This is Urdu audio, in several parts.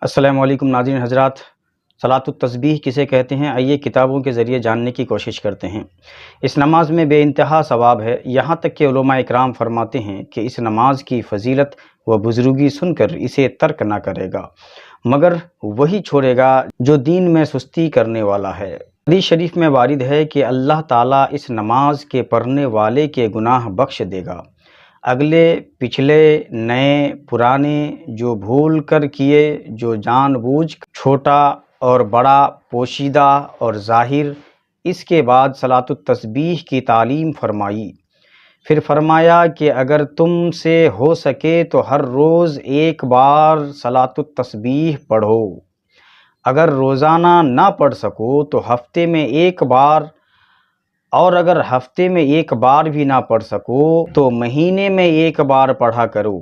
السلام علیکم ناظرین حضرات، صلاۃ التسبیح کسے کہتے ہیں؟ آئیے کتابوں کے ذریعے جاننے کی کوشش کرتے ہیں۔ اس نماز میں بے انتہا ثواب ہے، یہاں تک کہ علماء اکرام فرماتے ہیں کہ اس نماز کی فضیلت و بزرگی سن کر اسے ترک نہ کرے گا مگر وہی چھوڑے گا جو دین میں سستی کرنے والا ہے۔ حدیث شریف میں وارد ہے کہ اللہ تعالیٰ اس نماز کے پڑھنے والے کے گناہ بخش دے گا، اگلے پچھلے نئے پرانے، جو بھول کر کیے، جو جان بوجھ چھوٹا اور بڑا، پوشیدہ اور ظاہر۔ اس کے بعد صلاۃ التسبیح کی تعلیم فرمائی، پھر فرمایا کہ اگر تم سے ہو سکے تو ہر روز ایک بار صلاۃ التسبیح پڑھو، اگر روزانہ نہ پڑھ سکو تو ہفتے میں ایک بار، اور اگر ہفتے میں ایک بار بھی نہ پڑھ سکو تو مہینے میں ایک بار پڑھا کرو،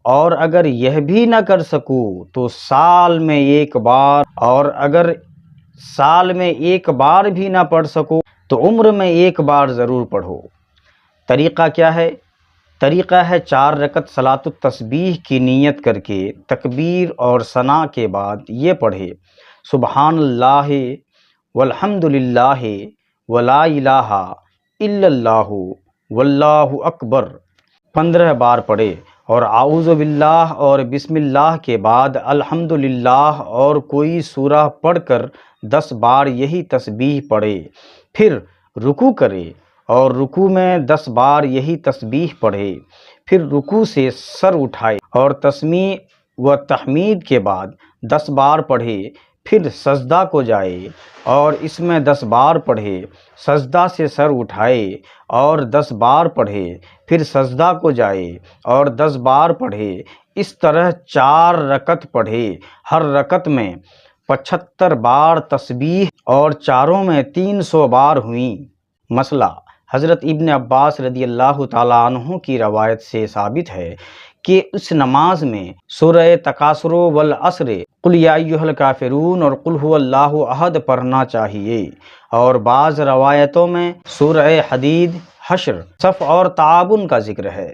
اور اگر یہ بھی نہ کر سکو تو سال میں ایک بار، اور اگر سال میں ایک بار بھی نہ پڑھ سکو تو عمر میں ایک بار ضرور پڑھو۔ طریقہ کیا ہے؟ طریقہ ہے 4 رکعت صلاۃ التسبیح کی نیت کر کے تکبیر اور ثنا کے بعد یہ پڑھے: سبحان اللہ والحمد للہ ولا الہ الا اللہ واللہ اکبر 15 بار پڑھے، اور اعوذ باللہ اور بسم اللہ کے بعد الحمدللہ اور کوئی سورہ پڑھ کر 10 بار یہی تسبیح پڑھے، پھر رکوع کرے اور رکوع میں 10 بار یہی تسبیح پڑھے، پھر رکوع سے سر اٹھائے اور تسمیع و تحمید کے بعد 10 بار پڑھے، پھر سجدہ کو جائے اور اس میں 10 بار پڑھے، سجدہ سے سر اٹھائے اور 10 بار پڑھے، پھر سجدہ کو جائے اور 10 بار پڑھے۔ اس طرح 4 رکعت پڑھے، ہر رکعت میں 75 بار تسبیح اور چاروں میں 300 بار ہوئیں۔ مسئلہ: حضرت ابن عباس رضی اللہ تعالیٰ عنہ کی روایت سے ثابت ہے کہ اس نماز میں سورہ تکاثر والعصر، قل یا ایھا الکافرون اور قل ھو اللہ احد پڑھنا چاہیے، اور بعض روایتوں میں سورہ حدید، حشر، صف اور تعاون کا ذکر ہے۔